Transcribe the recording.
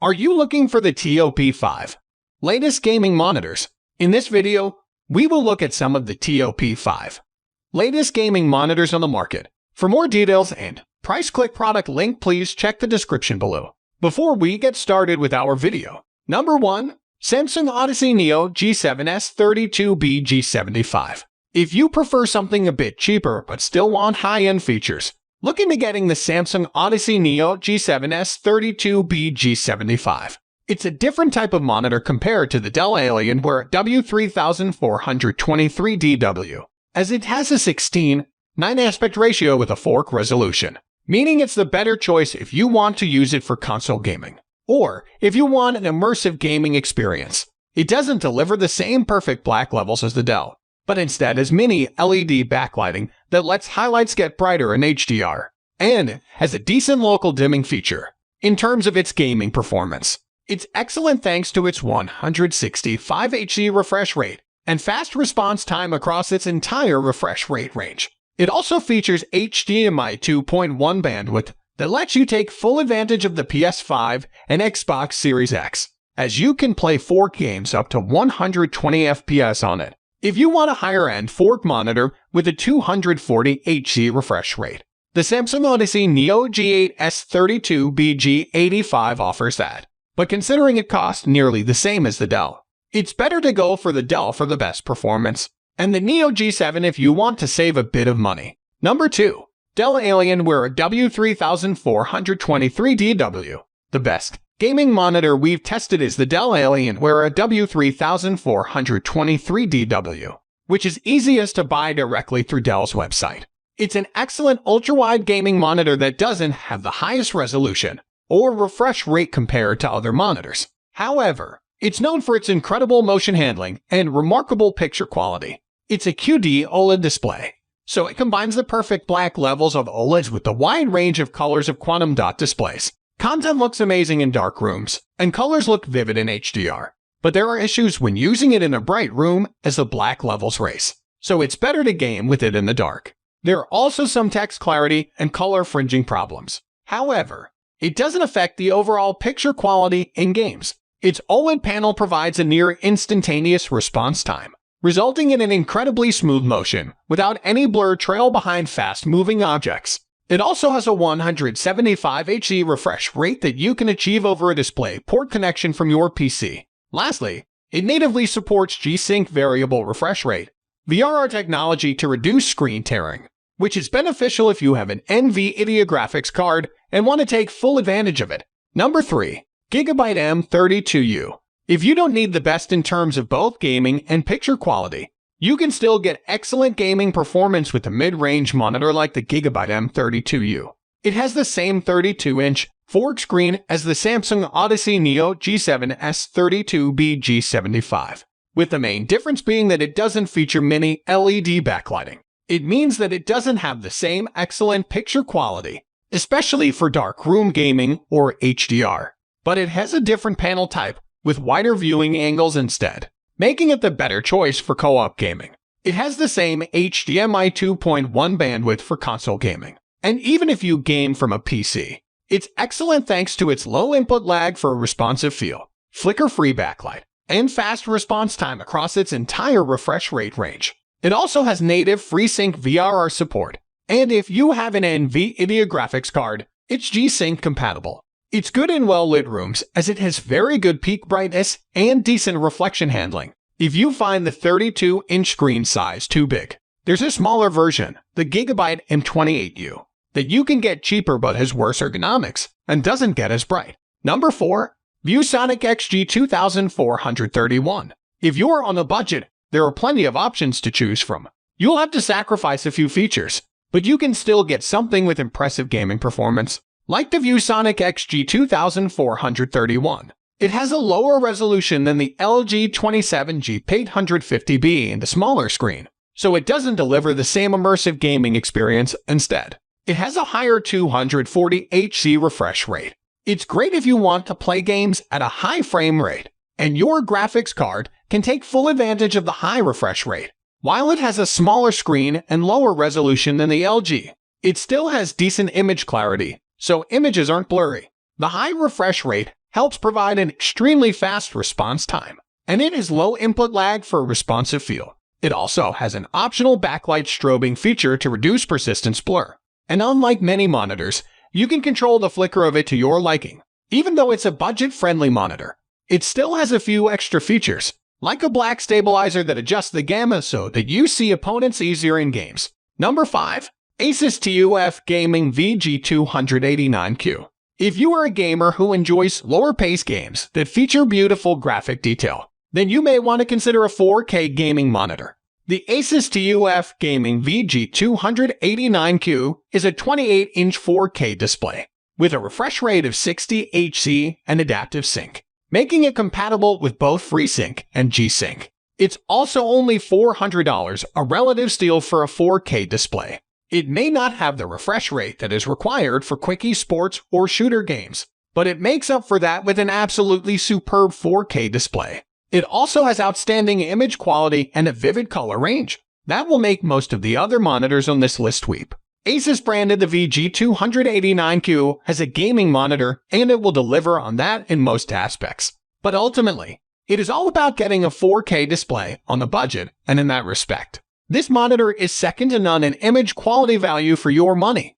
Are you looking for the TOP5 latest gaming monitors? In this video, we will look at some of the TOP5 latest gaming monitors on the market. For more details and price click product link, please check the description below. Before we get started with our video, number 1. Samsung Odyssey Neo G7S32B G75. If you prefer something a bit cheaper but still want high-end features, look into getting the Samsung Odyssey Neo G7S32B G75. It's a different type of monitor compared to the Dell Alienware W3423DW, as it has a 16:9 aspect ratio with a 4K resolution, meaning it's the better choice if you want to use it for console gaming, or if you want an immersive gaming experience. It doesn't deliver the same perfect black levels as the Dell, but instead has mini LED backlighting that lets highlights get brighter in HDR, and has a decent local dimming feature. In terms of its gaming performance, it's excellent thanks to its 165 Hz refresh rate and fast response time across its entire refresh rate range. It also features HDMI 2.1 bandwidth that lets you take full advantage of the PS5 and Xbox Series X, as you can play 4K games up to 120 FPS on it. If you want a higher-end 4K monitor with a 240 Hz refresh rate, the Samsung Odyssey Neo G8S32B G85 offers that. But considering it costs nearly the same as the Dell, it's better to go for the Dell for the best performance, and the Neo G7 if you want to save a bit of money. Number 2. Dell Alienware W3423DW. The best gaming monitor we've tested is the Dell Alienware W3423DW, which is easiest to buy directly through Dell's website. It's an excellent ultra-wide gaming monitor that doesn't have the highest resolution or refresh rate compared to other monitors. However, it's known for its incredible motion handling and remarkable picture quality. It's a QD OLED display, so it combines the perfect black levels of OLEDs with the wide range of colors of quantum dot displays. Content looks amazing in dark rooms, and colors look vivid in HDR. But there are issues when using it in a bright room as the black levels race, so it's better to game with it in the dark. There are also some text clarity and color fringing problems. However, it doesn't affect the overall picture quality in games. Its OLED panel provides a near instantaneous response time, resulting in an incredibly smooth motion without any blur trail behind fast-moving objects. It also has a 175 Hz refresh rate that you can achieve over a DisplayPort connection from your PC. Lastly, it natively supports G-Sync variable refresh rate, VRR technology to reduce screen tearing, which is beneficial if you have an NVIDIA graphics card and want to take full advantage of it. Number 3. Gigabyte M32U. If you don't need the best in terms of both gaming and picture quality, you can still get excellent gaming performance with a mid-range monitor like the Gigabyte M32U. It has the same 32-inch 4K screen as the Samsung Odyssey Neo G7S32B G75, with the main difference being that it doesn't feature mini LED backlighting. It means that it doesn't have the same excellent picture quality, especially for dark room gaming or HDR, but it has a different panel type with wider viewing angles instead, making it the better choice for co-op gaming. It has the same HDMI 2.1 bandwidth for console gaming, and even if you game from a PC, it's excellent thanks to its low input lag for a responsive feel, flicker-free backlight, and fast response time across its entire refresh rate range. It also has native FreeSync VRR support, and if you have an NVIDIA graphics card, it's G-Sync compatible. It's good in well-lit rooms as it has very good peak brightness and decent reflection handling. If you find the 32-inch screen size too big, there's a smaller version, the Gigabyte M28U, that you can get cheaper but has worse ergonomics and doesn't get as bright. Number 4. ViewSonic XG2431. If you're on a budget, there are plenty of options to choose from. You'll have to sacrifice a few features, but you can still get something with impressive gaming performance, like the ViewSonic XG2431. It has a lower resolution than the LG 27G850B and a smaller screen, so it doesn't deliver the same immersive gaming experience instead. It has a higher 240 Hz refresh rate. It's great if you want to play games at a high frame rate, and your graphics card can take full advantage of the high refresh rate. While it has a smaller screen and lower resolution than the LG, it still has decent image clarity, so images aren't blurry. The high refresh rate helps provide an extremely fast response time, and it has low input lag for a responsive feel. It also has an optional backlight strobing feature to reduce persistence blur. And unlike many monitors, you can control the flicker of it to your liking. Even though it's a budget-friendly monitor, it still has a few extra features, like a black stabilizer that adjusts the gamma so that you see opponents easier in games. Number 5. Asus TUF Gaming VG2431. If you are a gamer who enjoys slower-paced games that feature beautiful graphic detail, then you may want to consider a 4K gaming monitor. The Asus TUF Gaming VG2431 is a 28-inch 4K display with a refresh rate of 60 Hz and adaptive sync, making it compatible with both FreeSync and G-Sync. It's also only $400, a relative steal for a 4K display. It may not have the refresh rate that is required for quick esports or shooter games, but it makes up for that with an absolutely superb 4K display. It also has outstanding image quality and a vivid color range that will make most of the other monitors on this list weep. Asus branded the VG2431 as a gaming monitor, and it will deliver on that in most aspects. But ultimately, it is all about getting a 4K display on a budget, and in that respect, this monitor is second to none in image quality value for your money.